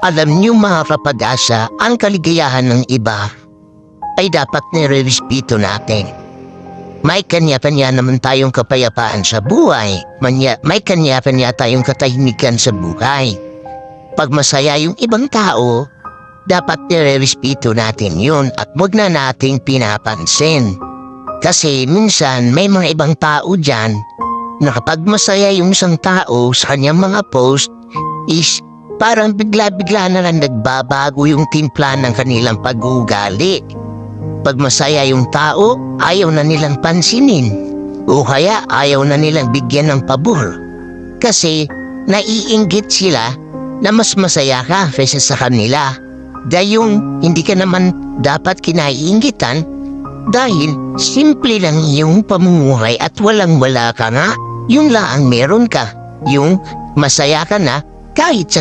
Alam niyo mga kapag-asa, ang kaligayahan ng iba ay dapat nire-respeto natin. May kanya-kanya naman tayong kapayapaan sa buhay. May kanya-kanya tayong katahimikan sa buhay. Pag masaya yung ibang tao, dapat nire-respeto natin yun at wag na nating pinapansin. Kasi minsan may mga ibang tao dyan na kapag masaya yung isang tao sa kanyang mga post is parang bigla-bigla na lang nagbabago yung timpla ng kanilang pag-uugali. Pag masaya yung tao, ayaw na nilang pansinin. O kaya ayaw na nilang bigyan ng pabor. Kasi naiinggit sila na mas masaya ka kaysa sa kanila. Dahil yung hindi ka naman dapat kinaiinggitan dahil simple lang yung pamumuhay at walang-wala ka nga. Yun lang ang meron ka. Yung masaya ka na kahit sa